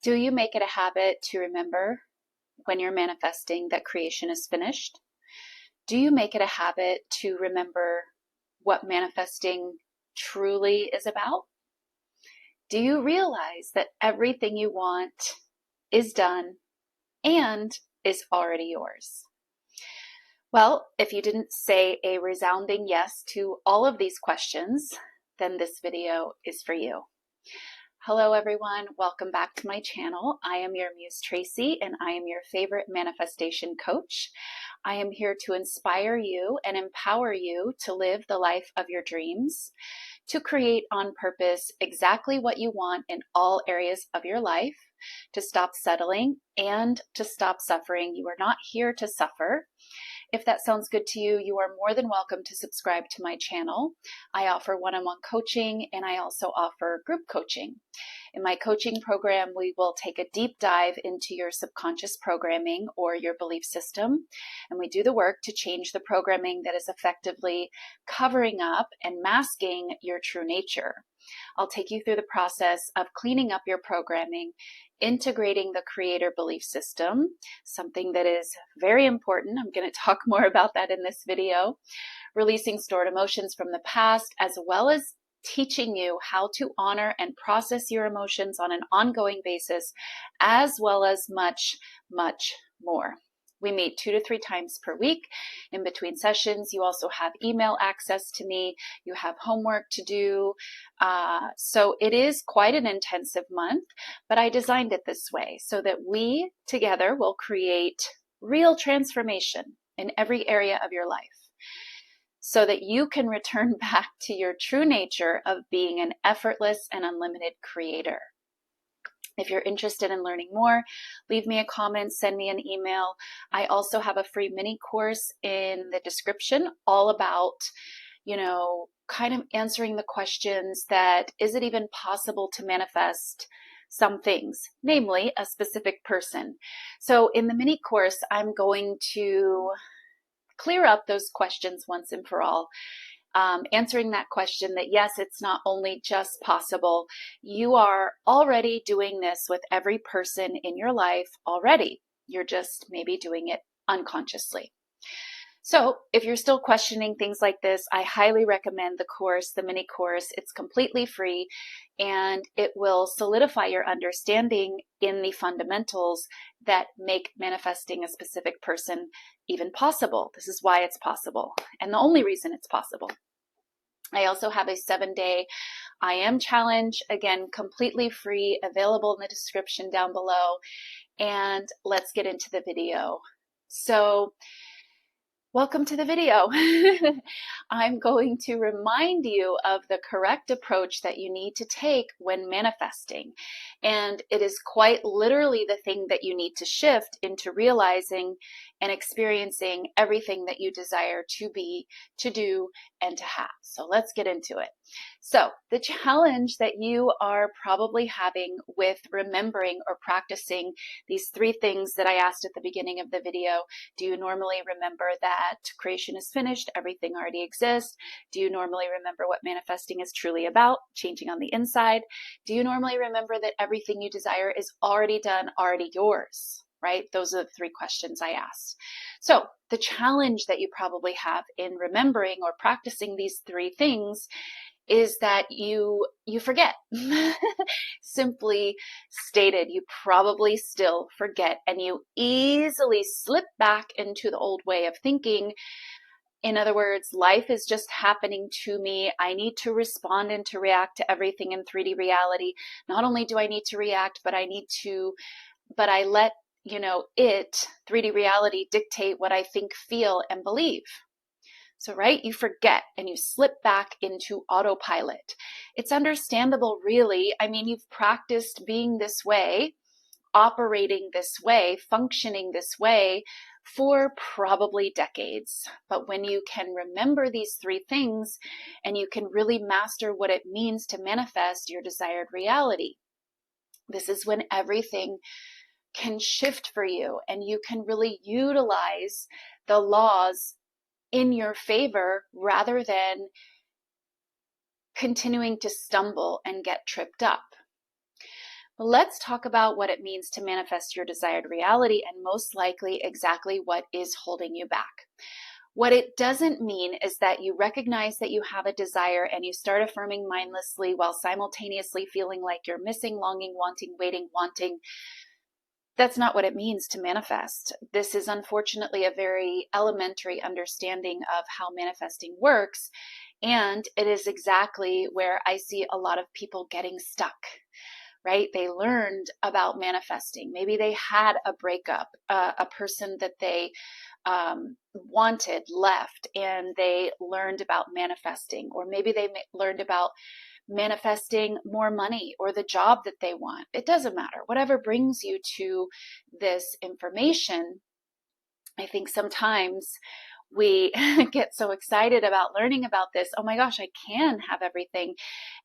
Do you make it a habit to remember when you're manifesting that creation is finished? Do you make it a habit to remember what manifesting truly is about? Do you realize that everything you want is done and is already yours? Well, if you didn't say a resounding yes to all of these questions, then this video is for you. Hello everyone, welcome back to my channel. I am Your Muse Traci and I am your favorite manifestation coach. I am here to inspire you and empower you to live the life of your dreams, to create on purpose exactly what you want in all areas of your life, to stop settling and to stop suffering. You are not here to suffer. If that sounds good to you, you are more than welcome to subscribe to my channel. I offer one-on-one coaching and I also offer group coaching. In my coaching program, we will take a deep dive into your subconscious programming or your belief system, and we do the work to change the programming that is effectively covering up and masking your true nature. I'll take you through the process of cleaning up your programming, integrating the creator belief system, something that is very important. I'm going to talk more about that in this video. Releasing stored emotions from the past, as well as teaching you how to honor and process your emotions on an ongoing basis, as well as much, much more. We meet 2 to 3 times per week. In between sessions, you also have email access to me. You have homework to do. So it is quite an intensive month, but I designed it this way so that we together will create real transformation in every area of your life, so that you can return back to your true nature of being an effortless and unlimited creator. If you're interested in learning more, leave me a comment, send me an email. I also have a free mini course in the description all about, kind of answering the questions that, is it even possible to manifest some things, namely a specific person? So in the mini course, I'm going to clear up those questions once and for all. Answering that question that yes, it's not only just possible, you are already doing this with every person in your life already. You're just maybe doing it unconsciously. So if you're still questioning things like this, I highly recommend the course, the mini course. It's completely free and it will solidify your understanding in the fundamentals that make manifesting a specific person even possible. This is why it's possible and the only reason it's possible. I also have a 7-day I Am challenge, again, completely free, available in the description down below. And let's get into the video. So welcome to the video. I'm going to remind you of the correct approach that you need to take when manifesting. And it is quite literally the thing that you need to shift into realizing and experiencing everything that you desire to be, to do, and to have. So let's get into it. So the challenge that you are probably having with remembering or practicing these 3 things that I asked at the beginning of the video. Do you normally remember that creation is finished, everything already exists? Do you normally remember what manifesting is truly about, changing on the inside? Do you normally remember that everything you desire is already done, already yours? Right? Those are the 3 questions I asked. So the challenge that you probably have in remembering or practicing these 3 things is that you forget. Simply stated, you probably still forget and you easily slip back into the old way of thinking. In other words, life is just happening to me. I need to respond and to react to everything in 3D reality. Not only do I need to react, but I let 3D reality dictate what I think, feel, and believe. So, right, you forget and you slip back into autopilot. It's understandable, really. I mean, you've practiced being this way, operating this way, functioning this way for probably decades. But when you can remember these 3 things and you can really master what it means to manifest your desired reality, this is when everything can shift for you and you can really utilize the laws in your favor rather than continuing to stumble and get tripped up. Let's talk about what it means to manifest your desired reality and most likely exactly what is holding you back. What it doesn't mean is that you recognize that you have a desire and you start affirming mindlessly while simultaneously feeling like you're missing, longing, wanting, waiting, wanting. That's not what it means to manifest. This is unfortunately a very elementary understanding of how manifesting works. And it is exactly where I see a lot of people getting stuck, right? They learned about manifesting. Maybe they had a breakup, a person that they wanted left, and they learned about manifesting. Or maybe they learned about manifesting more money or the job that they want. It doesn't matter. Whatever brings you to this information, I think sometimes we get so excited about learning about this. Oh my gosh, I can have everything.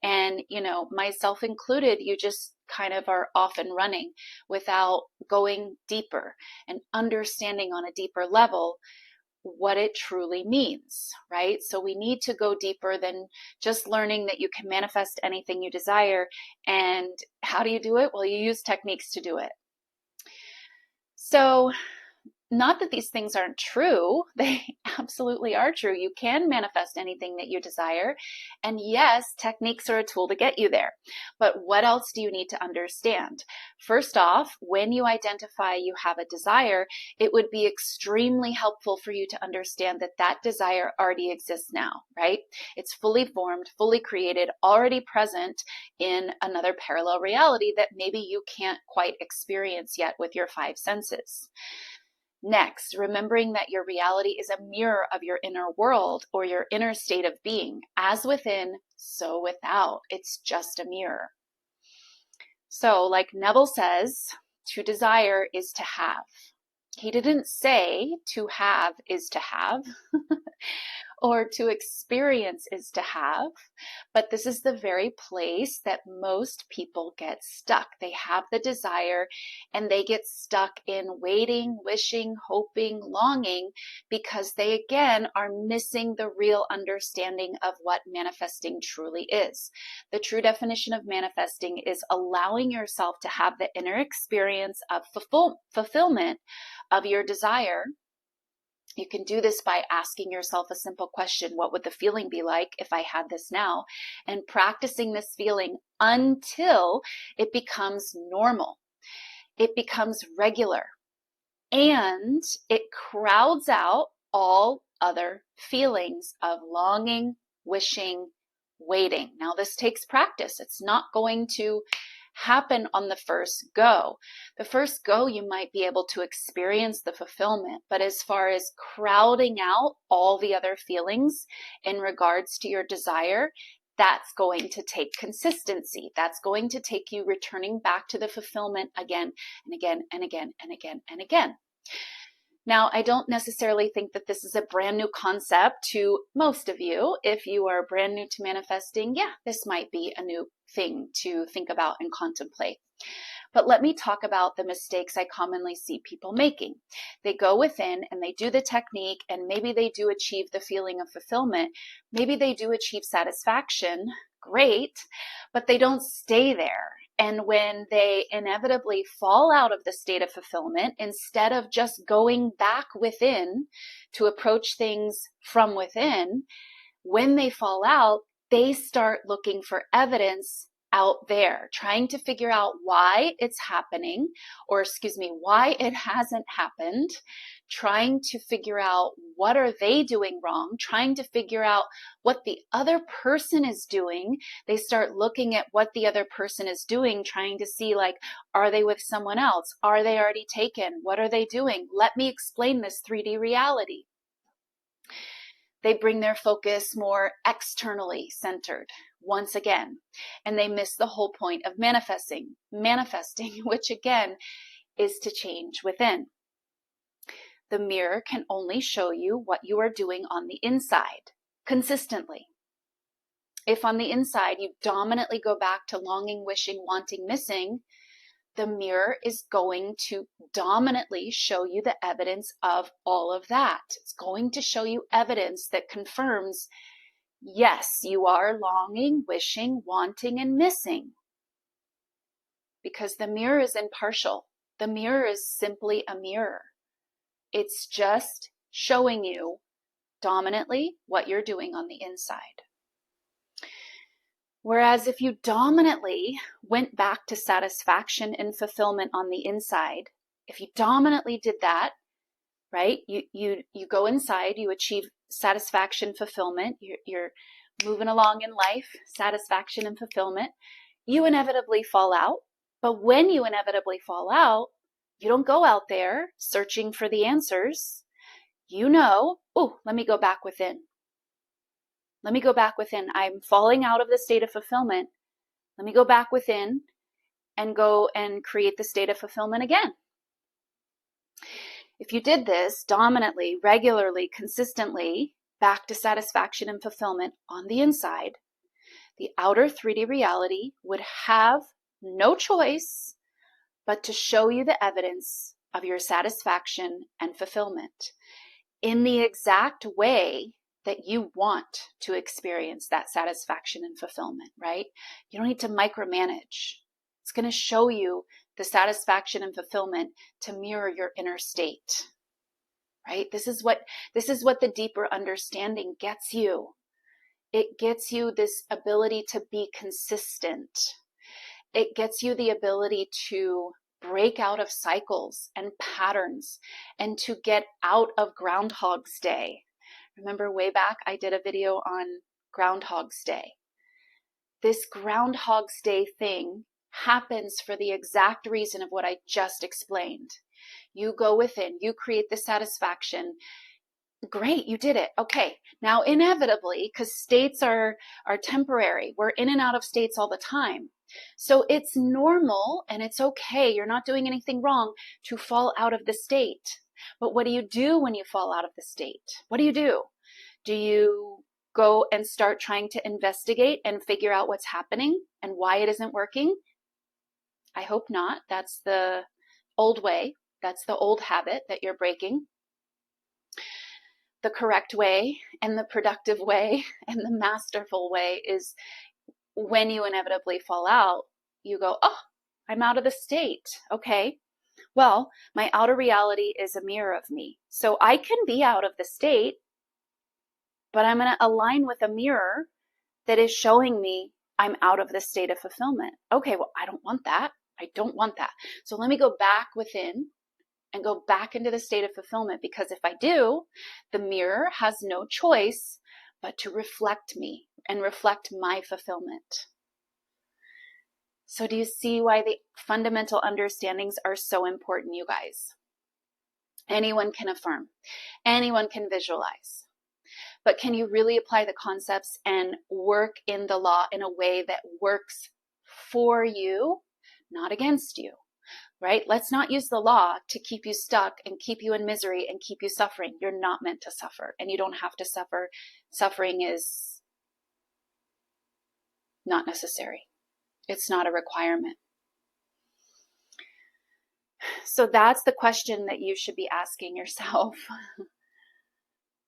And, myself included, you just kind of are off and running without going deeper and understanding on a deeper level what it truly means, right? So we need to go deeper than just learning that you can manifest anything you desire. And how do you do it? Well, you use techniques to do it. So not that these things aren't true. They absolutely are true. You can manifest anything that you desire. And yes, techniques are a tool to get you there. But what else do you need to understand? First off, when you identify you have a desire, it would be extremely helpful for you to understand that that desire already exists now, right? It's fully formed, fully created, already present in another parallel reality that maybe you can't quite experience yet with your five senses. Next, remembering that your reality is a mirror of your inner world or your inner state of being. As within, so without. It's just a mirror. So, like Neville says, to desire is to have. He didn't say to have is to have. Or to experience is to have, but this is the very place that most people get stuck. They have the desire and they get stuck in waiting, wishing, hoping, longing, because they again are missing the real understanding of what manifesting truly is. The true definition of manifesting is allowing yourself to have the inner experience of fulfillment of your desire. You can do this by asking yourself a simple question. What would the feeling be like if I had this now? And practicing this feeling until it becomes normal. It becomes regular. And it crowds out all other feelings of longing, wishing, waiting. Now, this takes practice. It's not going to happen on the first go. The first go, you might be able to experience the fulfillment, but as far as crowding out all the other feelings in regards to your desire, that's going to take consistency. That's going to take you returning back to the fulfillment again and again and again and again and again. Now, I don't necessarily think that this is a brand new concept to most of you. If you are brand new to manifesting, yeah, this might be a new thing to think about and contemplate. But let me talk about the mistakes I commonly see people making. They go within and they do the technique, and maybe they do achieve the feeling of fulfillment. Maybe they do achieve satisfaction. Great, but they don't stay there. And when they inevitably fall out of the state of fulfillment, instead of just going back within to approach things from within, when they fall out, they start looking for evidence out there, trying to figure out why it's happening, or why it hasn't happened, trying to figure out what are they doing wrong, trying to figure out what the other person is doing. They start looking at what the other person is doing, trying to see, like, are they with someone else? Are they already taken? What are they doing? Let me explain this 3D reality. They bring their focus more externally centered once again, and they miss the whole point of manifesting, which again is to change within. The mirror can only show you what you are doing on the inside consistently. If on the inside you dominantly go back to longing, wishing, wanting, missing, the mirror is going to dominantly show you the evidence of all of that. It's going to show you evidence that confirms, yes, you are longing, wishing, wanting, and missing. because the mirror is impartial. The mirror is simply a mirror. It's just showing you dominantly what you're doing on the inside. Whereas if you dominantly went back to satisfaction and fulfillment on the inside, if you dominantly did that, right? You go inside, you achieve satisfaction, fulfillment, you're moving along in life, satisfaction and fulfillment, you inevitably fall out. But when you inevitably fall out, you don't go out there searching for the answers. You know, oh, let me go back within. Let me go back within. I'm falling out of the state of fulfillment. Let me go back within and go and create the state of fulfillment again. If you did this dominantly, regularly, consistently, back to satisfaction and fulfillment on the inside, the outer 3D reality would have no choice but to show you the evidence of your satisfaction and fulfillment in the exact way that you want to experience that satisfaction and fulfillment, right? You don't need to micromanage. It's going to show you the satisfaction and fulfillment to mirror your inner state, right? This is what the deeper understanding gets you. It gets you this ability to be consistent. It gets you the ability to break out of cycles and patterns and to get out of Groundhog's Day. Remember way back, I did a video on Groundhog's Day. This Groundhog's Day thing happens for the exact reason of what I just explained. You go within, you create the satisfaction. Great, you did it. Okay, now inevitably, because states are temporary, we're in and out of states all the time. So it's normal and it's okay, you're not doing anything wrong to fall out of the state. But what do you do when you fall out of the state? What do? Do you go and start trying to investigate and figure out what's happening and why it isn't working? I hope not. That's the old way. That's the old habit that you're breaking. The correct way and the productive way and the masterful way is when you inevitably fall out, you go, oh, I'm out of the state. Okay. Well, my outer reality is a mirror of me. So I can be out of the state, but I'm going to align with a mirror that is showing me I'm out of the state of fulfillment. Okay, well, I don't want that. I don't want that. So let me go back within and go back into the state of fulfillment, because if I do, the mirror has no choice but to reflect me and reflect my fulfillment. So do you see why the fundamental understandings are so important, you guys? Anyone can affirm. Anyone can visualize. But can you really apply the concepts and work in the law in a way that works for you, not against you, right? Let's not use the law to keep you stuck and keep you in misery and keep you suffering. You're not meant to suffer, and you don't have to suffer. Suffering is not necessary. It's not a requirement. So that's the question that you should be asking yourself.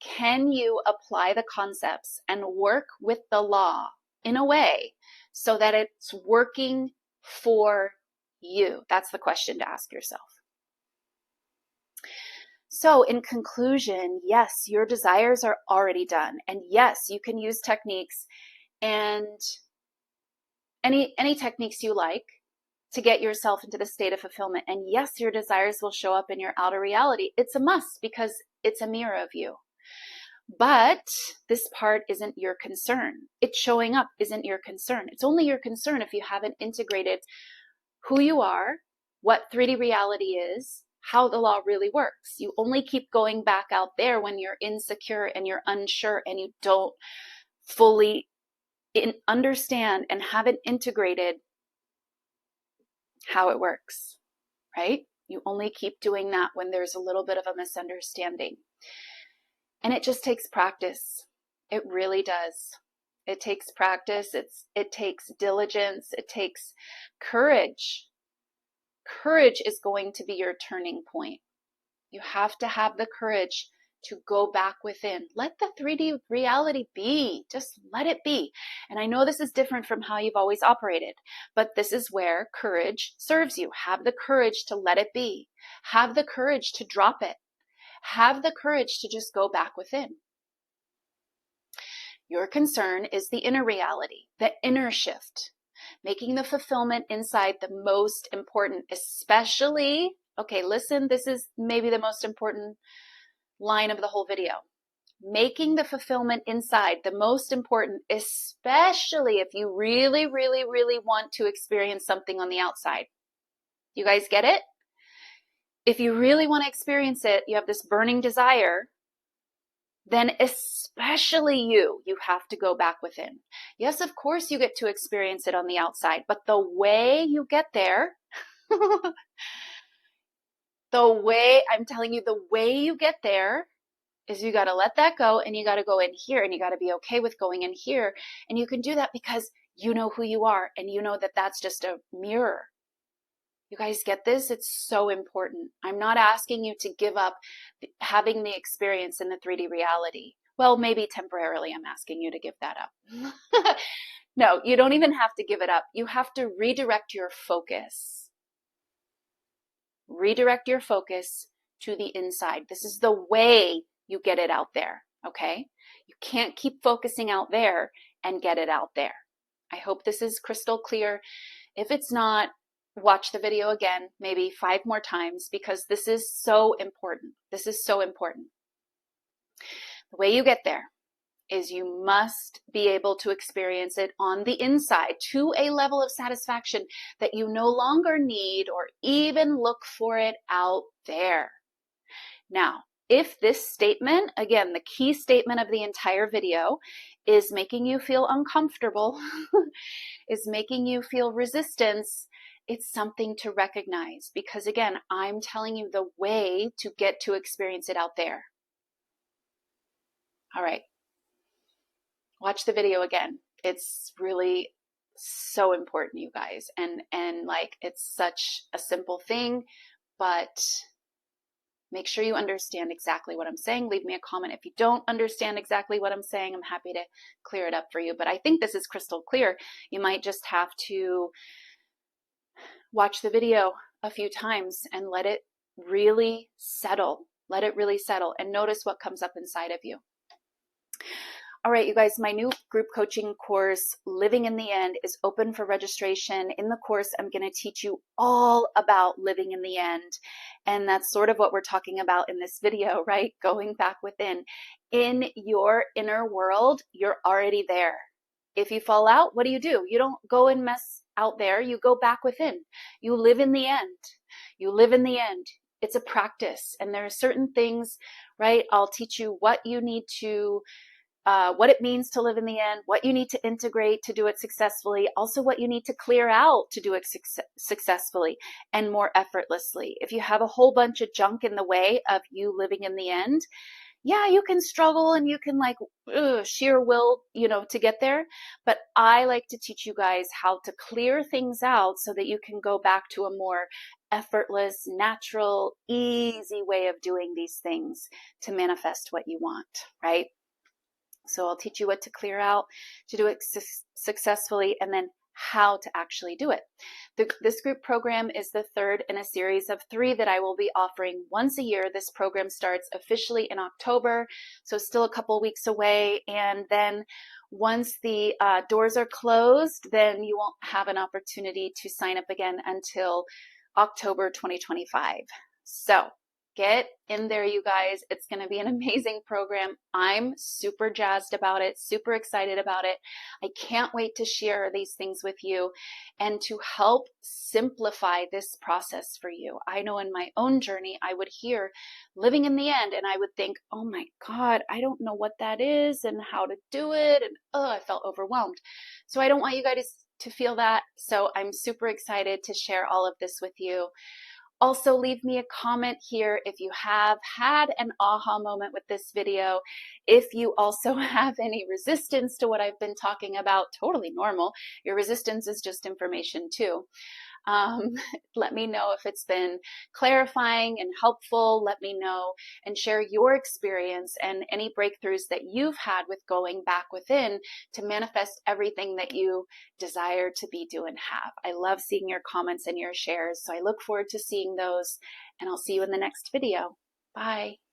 Can you apply the concepts and work with the law in a way so that it's working for you? That's the question to ask yourself. So in conclusion, yes, your desires are already done. And yes, you can use techniques and any techniques you like to get yourself into the state of fulfillment. And yes, your desires will show up in your outer reality. It's a must because it's a mirror of you. But this part isn't your concern. It's showing up isn't your concern. It's only your concern if you haven't integrated who you are, what 3D reality is, how the law really works. You only keep going back out there when you're insecure and you're unsure and you don't fully understand and haven't integrated how it works, right? You only keep doing that when there's a little bit of a misunderstanding. And it just takes practice. It really does. It takes practice. It takes diligence. It takes courage. Courage is going to be your turning point. You have to have the courage to go back within. Let the 3D reality be. Just let it be. And I know this is different from how you've always operated, but this is where courage serves you. Have the courage to let it be. Have the courage to drop it. Have the courage to just go back within. Your concern is the inner reality, the inner shift, making the fulfillment inside the most important, especially, okay, listen, this is maybe the most important line of the whole video. Making the fulfillment inside the most important, especially if you really, really, really want to experience something on the outside. You guys get it? If you really want to experience it, you have this burning desire, then especially you have to go back within. Yes, of course you get to experience it on the outside, but the way you get there, I'm telling you, the way you get there is you got to let that go, and you got to go in here, and you got to be okay with going in here. And you can do that because you know who you are, and you know that that's just a mirror. You guys get this? It's so important. I'm not asking you to give up having the experience in the 3D reality. Well, maybe temporarily I'm asking you to give that up. No, you don't even have to give it up. You have to redirect your focus. Redirect your focus to the inside. This is the way you get it out there, okay? You can't keep focusing out there and get it out there. I hope this is crystal clear. If it's not, watch the video again, maybe 5 more times, because this is so important. This is so important. The way you get there is you must be able to experience it on the inside to a level of satisfaction that you no longer need or even look for it out there. Now, if this statement, again, the key statement of the entire video, is making you feel uncomfortable, is making you feel resistance, it's something to recognize, because again, I'm telling you the way to get to experience it out there. All right. Watch the video again. It's really so important, you guys. And like, it's such a simple thing, but make sure you understand exactly what I'm saying. Leave me a comment if you don't understand exactly what I'm saying. I'm happy to clear it up for you. But I think this is crystal clear. You might just have to watch the video a few times and let it really settle. Let it really settle and notice what comes up inside of you. All right, you guys, my new group coaching course, Living in the End, is open for registration. In the course, I'm going to teach you all about living in the end. And that's sort of what we're talking about in this video, right? Going back within. In your inner world, you're already there. If you fall out, what do? You don't go and mess out there. You go back within. You live in the end. You live in the end. It's a practice. And there are certain things, right? I'll teach you what you need to what it means to live in the end, what you need to integrate to do it successfully, also what you need to clear out to do it successfully and more effortlessly. If you have a whole bunch of junk in the way of you living in the end, yeah, you can struggle and you can like sheer will, to get there. But I like to teach you guys how to clear things out so that you can go back to a more effortless, natural, easy way of doing these things to manifest what you want, right? So I'll teach you what to clear out to do it successfully, and then how to actually do it. This group program is the third in a series of 3 that I will be offering once a year. This program starts officially in October, so still a couple weeks away. And then once the doors are closed, then you won't have an opportunity to sign up again until October 2025. So get in there, you guys. It's going to be an amazing program. I'm super jazzed about it, super excited about it. I can't wait to share these things with you and to help simplify this process for you. I know in my own journey, I would hear living in the end and I would think, oh my God, I don't know what that is and how to do it. And I felt overwhelmed. So I don't want you guys to feel that. So I'm super excited to share all of this with you. Also, leave me a comment here if you have had an aha moment with this video. If you also have any resistance to what I've been talking about, totally normal. Your resistance is just information too. Let me know if it's been clarifying and helpful. Let me know and share your experience and any breakthroughs that you've had with going back within to manifest everything that you desire to be, do, and have. I love seeing your comments and your shares, so I look forward to seeing those, and I'll see you in the next video. Bye.